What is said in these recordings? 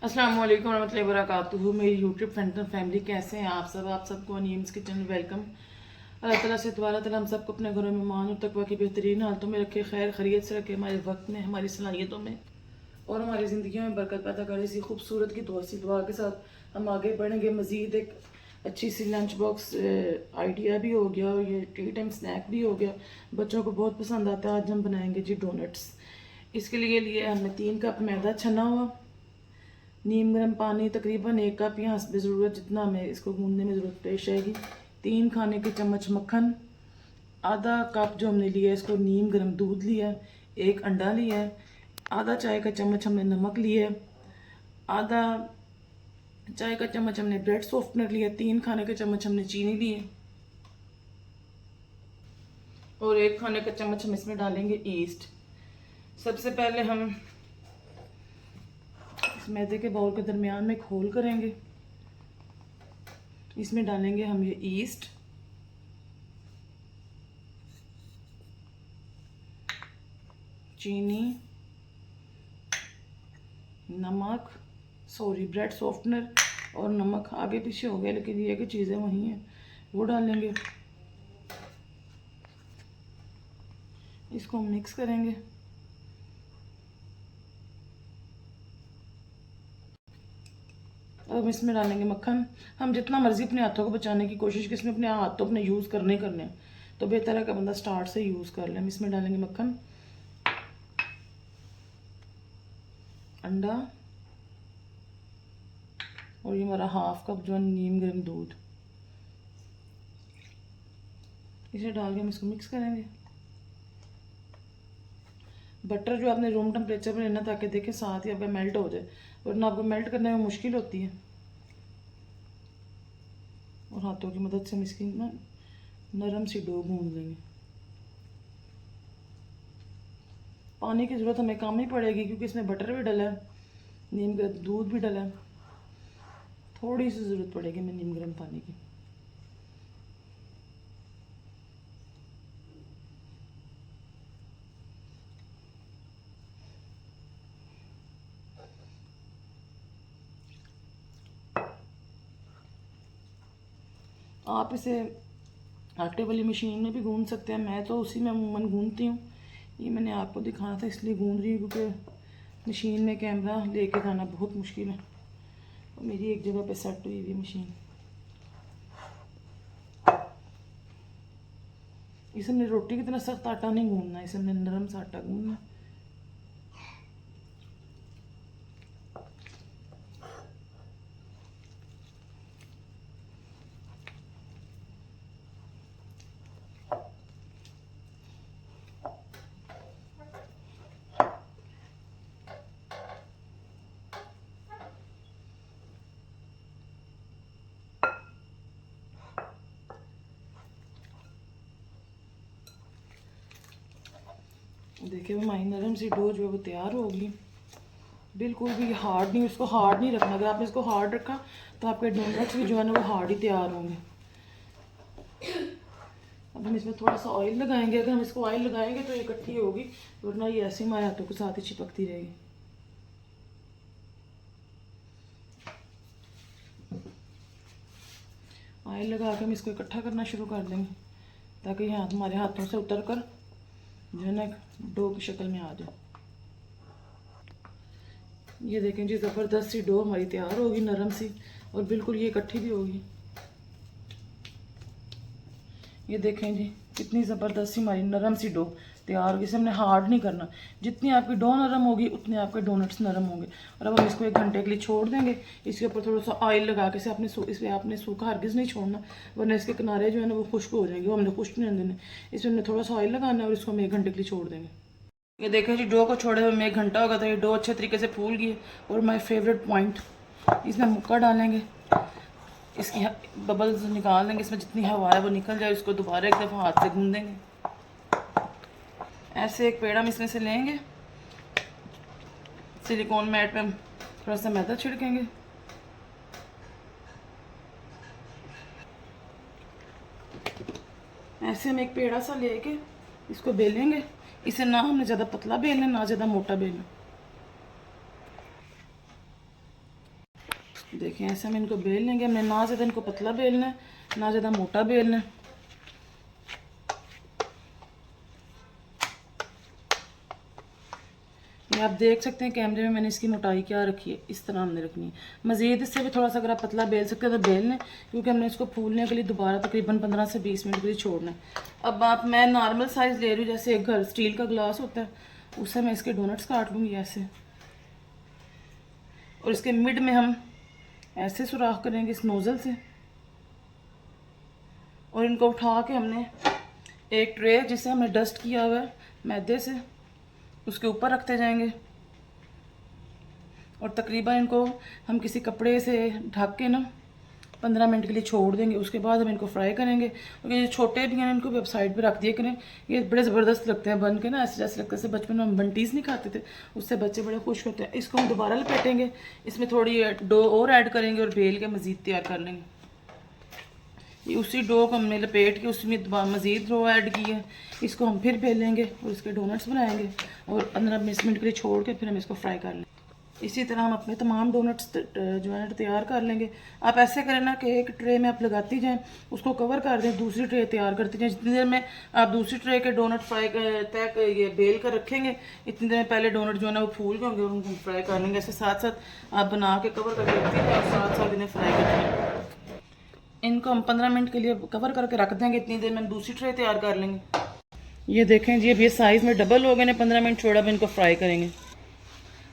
अस्सलाम वालेकुम warahmatullahi wabarakatuh। मेरी यूट्यूब फ्रेंड एंड फैमिली कैसे हैं आप सब? आप सबको नीम्स किचन वेलकम। अल्लाह ताला से दुआ ताला हम सबको अपने घरों में मान और तकवा की बेहतरीन हालतों में रखे, खैर खैरियत से रखे, हमारे वक्त में, हमारी सलाहियतों में और हमारी ज़िंदगी में बरकत पैदा करे। इसी खूबसूरत की दुआ के साथ हम आगे बढ़ेंगे। मज़ीद एक अच्छी सी लंच बॉक्स आइडिया भी हो गया और ये टी टाइम स्नैक भी हो गया, बच्चों को बहुत पसंद आता है। आज हम बनाएंगे जी डोनट्स। इसके लिए हमने 3 कप मैदा छना हुआ, नीम गर्म पानी तकरीबन 1 कप या हस्ब ज़रूरत जितना हमें इसको गूंदने में ज़रूरत पेश आएगी, 3 खाने के चम्मच मक्खन, आधा कप जो हमने लिया है इसको नीम गर्म दूध लिया है, 1 अंडा लिया है, आधा चाय का चम्मच हमने नमक लिया है, आधा चाय का चम्मच हमने ब्रेड सॉफ्टनर लिया, 3 खाने के चम्मच हमने चीनी ली है और 1 खाने का चम्मच हम इसमें डालेंगे ईस्ट। सबसे पहले हम इस मैदे के बाउल के दरमियान में खोल करेंगे, इसमें डालेंगे हम ये ईस्ट, चीनी, नमक, ब्रेड सॉफ्टनर और नमक आगे पीछे हो गया लेकिन ये कि चीज़ें वही हैं, वो डालेंगे। इसको हम मिक्स करेंगे। अब इसमें डालेंगे मक्खन। हम जितना मर्ज़ी अपने हाथों को बचाने की कोशिश की, इसमें अपने हाथ तो अपने यूज़ करने हैं, तो बेहतर है कि बंदा स्टार्ट से यूज़ कर ले। हम इसमें डालेंगे मक्खन, अंडा और ये हमारा 1/2 कप जो है नीम गर्म दूध, इसे डाल के हम इसको मिक्स करेंगे। बटर जो आपने रूम टेम्परेचर पर लेना ताकि देखें साथ ही आपका मेल्ट हो जाए, वरना आपको मेल्ट करने में मुश्किल होती है। और हाथों की मदद से हम इसकी ना नरम सी डो गूंद लेंगे। पानी की ज़रूरत हमें कम ही पड़ेगी क्योंकि इसमें बटर भी डला है, नीम का दूध भी डला है, थोड़ी सी ज़रूरत पड़ेगी हमें नीम गर्म पानी की। आप इसे आटे वाली मशीन में भी गूंद सकते हैं, मैं तो उसी में अमूमन गूंदती हूँ। ये मैंने आपको दिखाना था इसलिए गूंद रही हूँ क्योंकि मशीन में कैमरा लेके जाना बहुत मुश्किल है और मेरी एक जगह पे सेट हुई हुई मशीन। इसे हमने रोटी की तरह सख्त आटा नहीं गूंदना, इसे हमने नरम सा आटा गूंदना। देखिए हमारी नरम सी डो जो है वो तैयार होगी, बिल्कुल भी हार्ड नहीं, इसको हार्ड नहीं रखना। अगर आपने इसको हार्ड रखा तो आपके डोनट्स भी जो है ना वो हार्ड ही तैयार होंगे। अब हम इसमें थोड़ा सा ऑयल लगाएंगे। अगर हम इसको ऑयल लगाएंगे तो ये इकट्ठी होगी, वरना ये ऐसे हमारे हाथों के साथ ही चिपकती रहेगी। ऑयल लगा के हम इसको इकट्ठा करना शुरू कर देंगे ताकि ये हमारे हाथों से उतर कर जो है ना डो की शक्ल में आ जाए। ये देखें जी, ज़बरदस्त सी डो हमारी तैयार होगी, नरम सी, और बिल्कुल ये इकट्ठी भी होगी। ये देखें जी कितनी ज़बरदस्त सी हमारी नरम सी डो तैयार होगी। इसे हमने हार्ड नहीं करना, जितनी आपकी डो नरम होगी उतने आपके डोनट्स नरम होंगे। और अब हम इसको 1 घंटे के लिए छोड़ देंगे। इसके ऊपर थोड़ा सा ऑयल लगा के इसे इसमें आपने सूखा हरगिज़ नहीं छोड़ना, वरना इसके किनारे जो है ना वो खुश्क हो जाएंगे, वो हमने खुश्क नहीं होने देने। इसमें हमने थोड़ा सा ऑयल लगाना है और इसको हम 1 घंटे के लिए छोड़ देंगे। ये देखें जी, डो को छोड़े हुए हमें 1 घंटा होगा तो ये डो अच्छे तरीके से फूल गई है। और माय फेवरेट पॉइंट, इसमें मुक्का डालेंगे, इसकी बबल्स निकाल देंगे, इसमें जितनी हवा है वो निकल जाए। उसको दोबारा एक दफ़ा हाथ से गूंदेंगे। ऐसे एक पेड़ हम इसमें से लेंगे, सिलिकॉन मैट पे हम थोड़ा सा मैदा छिड़केंगे। ऐसे हम एक पेड़ा सा लेके इसको बेलेंगे। इसे ना हमने ज़्यादा पतला बेलना ना ज़्यादा मोटा बेलना। देखें ऐसे हम इनको बेल लेंगे। हमने ना ज़्यादा इनको पतला बेलना है, ना ज़्यादा मोटा बेलना है। ये आप देख सकते हैं कैमरे में मैंने इसकी मोटाई क्या रखी है, इस तरह हमने रखनी है। मज़ीद इससे भी थोड़ा सा अगर आप पतला बेल सकते हैं तो बेल लें, क्योंकि हमने इसको फूलने के लिए दोबारा तकरीबन 15 से 20 मिनट के लिए छोड़ना है। अब मैं नॉर्मल साइज़ ले रही हूँ, जैसे एक घर स्टील का ग्लास होता है, उससे मैं इसके डोनट्स काट लूँगी ऐसे। और इसके मिड में हम ऐसे सुराख करेंगे इस नोज़ल से, और इनको उठा के हमने एक ट्रे जिसे हमने डस्ट किया हुआ है मैदे से, उसके ऊपर रखते जाएंगे। और तकरीबन इनको हम किसी कपड़े से ढक के ना 15 मिनट के लिए छोड़ देंगे। उसके बाद हम इनको फ्राई करेंगे। और ये छोटे भी हैं, इनको भी साइड पे रख दिए करें। ये बड़े ज़बरदस्त लगते हैं बन के ना, ऐसे जैसे लगता है जैसे बचपन में हम बंटीज़ नहीं खाते थे, उससे बच्चे बड़े खुश होते हैं। इसको हम दोबारा लपेटेंगे, इसमें थोड़ी डो और ऐड करेंगे और बेल के मज़ीद तैयार कर लेंगे। ये उसी डो को हमने लपेट के उसमें मज़ीद डो ऐड की है, इसको हम फिर बेलेंगे और इसके डोनट्स बनाएंगे और 15-20 मिनट के लिए छोड़ के फिर हम इसको फ्राई कर लेंगे। इसी तरह हम अपने तमाम डोनट्स जो है तैयार कर लेंगे। आप ऐसे करें ना कि एक ट्रे में आप लगाती जाएं, उसको कवर कर दें, दूसरी ट्रे तैयार करती जाएं। जितनी देर में आप दूसरी ट्रे के डोनट फ्राई तक ये बेल कर रखेंगे, इतनी देर में पहले डोनट जो है ना वो फूल के होंगे और उनको फ्राई कर लेंगे। ऐसे साथ साथ आप बना के कवर करके रखती जाएँ और साथ साथ इन्हें फ्राई करेंगे। इनको हम 15 मिनट के लिए कवर करके रख देंगे, इतनी देर में दूसरी ट्रे तैयार कर लेंगे। ये देखें जी, अब ये साइज़ में डबल हो गए ने, 15 मिनट छोड़ा अब इनको फ्राई करेंगे।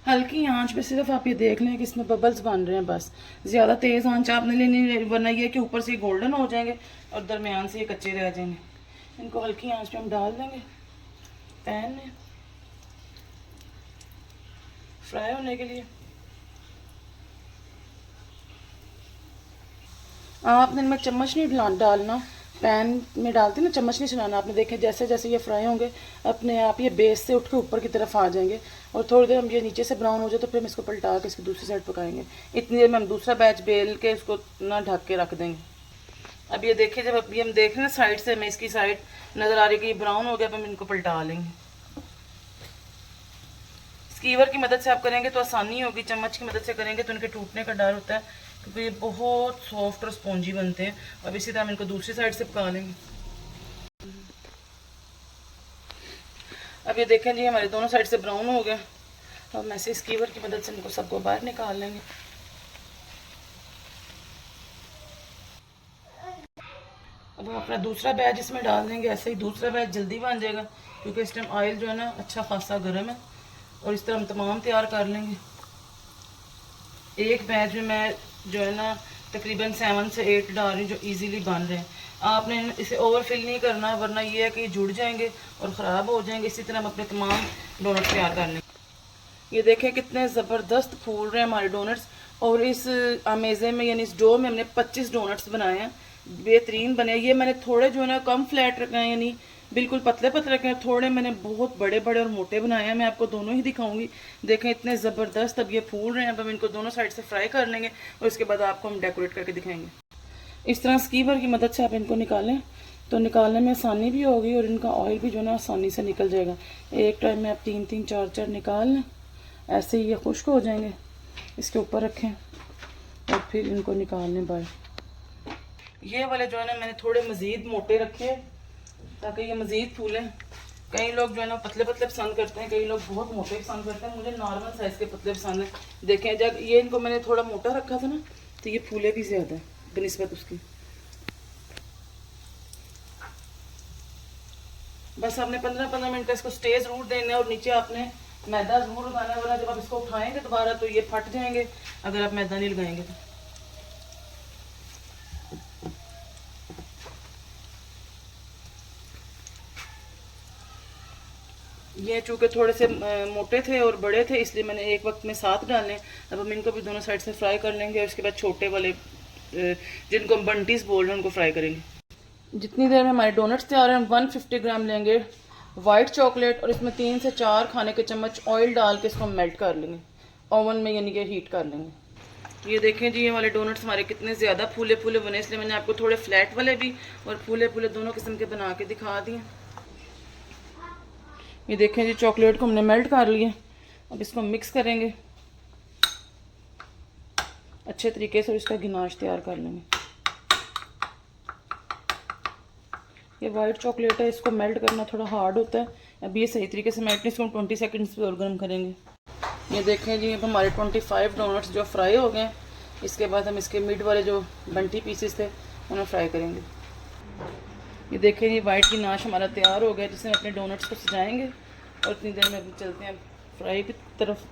हल्की आंच पे सिर्फ आप ये देख लें कि इसमें बबल्स बन रहे हैं, बस। ज़्यादा तेज़ आंच आपने लेनी, वरना ये कि ऊपर से गोल्डन हो जाएंगे और दरमियान से ये कच्चे रह जाएंगे। इनको हल्की आंच पे हम डाल देंगे पैन में फ्राई होने के लिए। आपने इनमें चम्मच नहीं डालना, पैन में डालते ना चम्मच नहीं चलाना। आपने देखें जैसे जैसे ये फ्राई होंगे अपने आप ये बेस से उठ के ऊपर की तरफ आ जाएंगे, और थोड़ी देर हम ये नीचे से ब्राउन हो जाए तो फिर हम इसको पलटा के इसकी दूसरी साइड पकाएंगे। इतनी देर में हम दूसरा बैच बेल के इसको ना ढक के रख देंगे। अब ये देखिए, जब अभी हम देख रहे हैं साइड से, हमें इसकी साइड नज़र आ रही है कि ब्राउन हो गया, अब हम इनको पलटा लेंगे। स्कीवर की मदद से आप करेंगे तो आसानी होगी, चम्मच की मदद से करेंगे तो इनके टूटने का डर होता है, क्योंकि ये बहुत सॉफ्ट और स्पॉन्जी बनते हैं। अब इसी तरह हम इनको दूसरी साइड से पका लेंगे। अब ये देखें जी, हमारे दोनों साइड से ब्राउन हो गया। अब हम ऐसे स्कीवर की मदद से इनको सबको बाहर निकाल लेंगे। अब हम अपना दूसरा बैच इसमें डाल देंगे। ऐसे ही दूसरा बैच जल्दी बन जाएगा, क्योंकि इस टाइम ऑयल जो है ना अच्छा खासा गर्म है। और इस तरह हम तमाम तैयार कर लेंगे। एक बैच में मैं जो है ना तकरीबन 7 से 8 डाल रही हूँ, जो इजीली बन रहे हैं। आपने इसे ओवरफिल नहीं करना, वरना ये है कि जुड़ जाएंगे और ख़राब हो जाएंगे। इसी तरह हम अपने तमाम डोनट्स तैयार कर लेंगे। ये देखें कितने ज़बरदस्त फूल रहे हैं हमारे डोनट्स। और इस अमेज़े में यानी इस डो में हमने 25 डोनट्स बनाए हैं, बेहतरीन बने। ये मैंने थोड़े जो है ना कम फ्लैट रखे हैं, यानी बिल्कुल पतले पतले रखे हैं। थोड़े मैंने बहुत बड़े बड़े और मोटे बनाए हैं। मैं आपको दोनों ही दिखाऊंगी। देखें इतने ज़बरदस्त अब ये फूल रहे हैं। अब हम इनको दोनों साइड से फ्राई कर लेंगे और इसके बाद आपको हम डेकोरेट करके दिखाएंगे। इस तरह स्कीवर की मदद से आप इनको निकालें तो निकालने में आसानी भी होगी और इनका ऑयल भी जो है ना आसानी से निकल जाएगा। एक टाइम में आप 3-3 4-4 निकाल लें, ऐसे ही ये खुश्क हो जाएंगे। इसके ऊपर रखें और फिर इनको निकाल लें बाहर। ये वाले जो है ना मैंने थोड़े मज़ीद मोटे रखे ताकि ये मज़ीद फूलें। कई लोग जो है ना पतले पतले पसंद करते हैं, कई लोग बहुत मोटे पसंद करते हैं। मुझे नॉर्मल साइज़ के पतले पसंद हैं। देखें जब ये इनको मैंने थोड़ा मोटा रखा था ना तो ये फूले भी ज़्यादा है बनिस्बत उसकी। बस आपने 15-15 मिनट का इसको स्टे ज़रूर देना है और नीचे आपने मैदा ज़रूर लगाना है, वरना जब आप इसको उठाएंगे दोबारा तो ये फट जाएंगे अगर आप मैदा नहीं लगाएंगे तो। ये चूँकि थोड़े से मोटे थे और बड़े थे, इसलिए मैंने एक वक्त में 7 डाले। अब हम इनको भी दोनों साइड से फ्राई कर लेंगे और उसके बाद छोटे वाले जिनको हम बंटीज बोल रहे हैं उनको फ्राई करेंगे। जितनी देर में हमारे डोनट्स तैयार हैं, 150 ग्राम लेंगे वाइट चॉकलेट और इसमें 3 से 4 खाने के चम्मच ऑयल डाल के इसको मेल्ट कर लेंगे ओवन में, यानी कि हीट कर लेंगे। ये देखें जी, ये वाले डोनट्स हमारे कितने ज़्यादा फूले फूले बने, इसलिए मैंने आपको थोड़े फ्लैट वाले भी और फूले फूले दोनों किस्म के बना के दिखा दिए। ये देखें जी, चॉकलेट को हमने मेल्ट कर लिया। अब इसको मिक्स करेंगे अच्छे तरीके से इसका गिनाश तैयार कर लेंगे। ये वाइट चॉकलेट है, इसको मेल्ट करना थोड़ा हार्ड होता है। अब ये सही तरीके से मेल्ट नहीं, इसको 20 सेकंड्स पे और गर्म करेंगे। ये देखें जी, अब हमारे 25 डोनट्स जो फ्राई हो गए। इसके बाद हम इसके मिड वाले जो बंटी पीसेस थे उन्हें फ्राई करेंगे। ये देखें जी, वाइट गिनाश हमारा तैयार हो गया, जिसमें अपने डोनट्स को सजाएंगे और इतनी देर में अभी चलते हैं फ्राई की तरफ।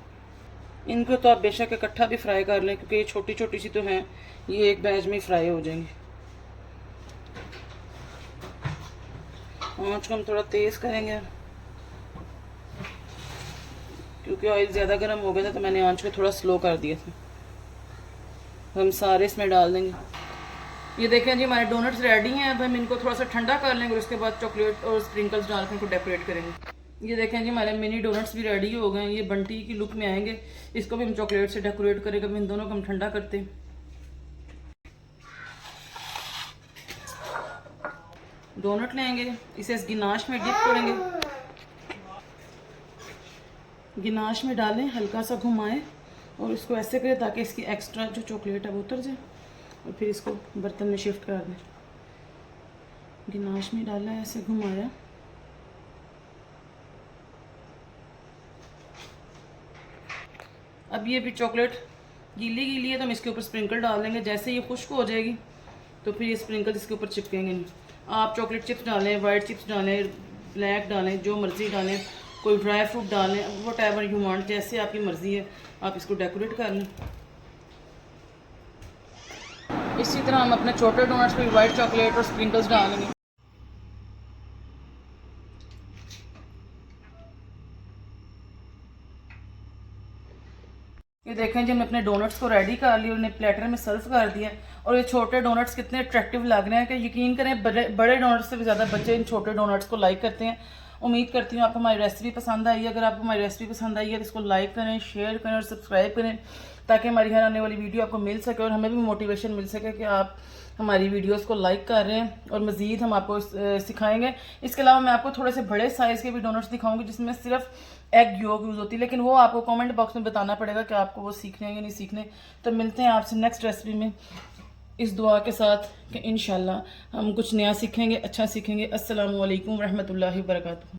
इनको तो आप बेशक इकट्ठा भी फ्राई कर लें, क्योंकि ये छोटी छोटी सी तो हैं, ये एक बैच में ही फ्राई हो जाएंगे। आँच को हम थोड़ा तेज़ करेंगे, क्योंकि ऑयल ज़्यादा गर्म हो गया था तो मैंने आँच को थोड़ा स्लो कर दिया था। हम सारे इसमें डाल देंगे। ये देखें जी, हमारे डोनट्स रेडी हैं। अब हम इनको थोड़ा सा ठंडा कर लेंगे और उसके बाद चॉकलेट और स्प्रिंकल्स डाल कर इनको डेकोरेट करेंगे। ये देखें जी, हमारे मिनी डोनट्स भी रेडी हो गए हैं। ये बंटी की लुक में आएंगे। इसको भी हम चॉकलेट से डेकोरेट करेंगे। इन दोनों को हम ठंडा करते हैं। डोनट लेंगे, इसे इस गिनाश में डिप करेंगे, गिनाश में डालें, हल्का सा घुमाएं और इसको ऐसे करें ताकि इसकी एक्स्ट्रा जो चॉकलेट है वो उतर जाए, और फिर इसको बर्तन में शिफ्ट कर दें। गिनाश में डाला, ऐसे घुमाया, अब ये भी चॉकलेट गीली गीली है तो हम इसके ऊपर स्प्रिंकल डाल देंगे। जैसे ये खुश्क हो जाएगी तो फिर ये स्प्रिंकल इसके ऊपर चिपकेंगे नहीं। आप चॉकलेट चिप्स डालें, वाइट चिप्स डालें, ब्लैक डालें, जो मर्ज़ी डालें, कोई ड्राई फ्रूट डालें, वट एवर यू वांट, जैसे आपकी मर्ज़ी है आप इसको डेकोरेट कर लें। इसी तरह हम अपने छोटे डोनट्स पे वाइट चॉकलेट और स्प्रिंकल्स डालेंगे। ये देखें जी, हमने अपने डोनट्स को रेडी कर लिया, उन्हें प्लेटर में सर्व कर दिया। और ये छोटे डोनट्स कितने अट्रैक्टिव लग रहे हैं कि यकीन करें बड़े डोनट्स से भी ज़्यादा बच्चे इन छोटे डोनट्स को लाइक करते हैं। उम्मीद करती हूँ आपको हमारी रेसिपी पसंद आई है। अगर आपको हमारी रेसिपी पसंद आई है तो इसको लाइक करें, शेयर करें और सब्सक्राइब करें, ताकि हमारी हर आने वाली वीडियो आपको मिल सके और हमें भी मोटिवेशन मिल सके कि आप हमारी वीडियोस को लाइक कर रहे हैं। और मज़ीद हम आपको सिखाएंगे। इसके अलावा मैं आपको थोड़े से बड़े साइज़ के भी डोनट्स दिखाऊंगी, जिसमें सिर्फ एग योक यूज़ होती है, लेकिन वो आपको कमेंट बॉक्स में बताना पड़ेगा कि आपको वो सीखने हैं या नहीं सीखने। तो मिलते हैं आपसे नेक्स्ट रेसिपी में, इस दुआ के साथ कि इंशाल्लाह हम कुछ नया सीखेंगे, अच्छा सीखेंगे। अस्सलामु अलैकुम रहमतुल्लाहि व बरकातुहू।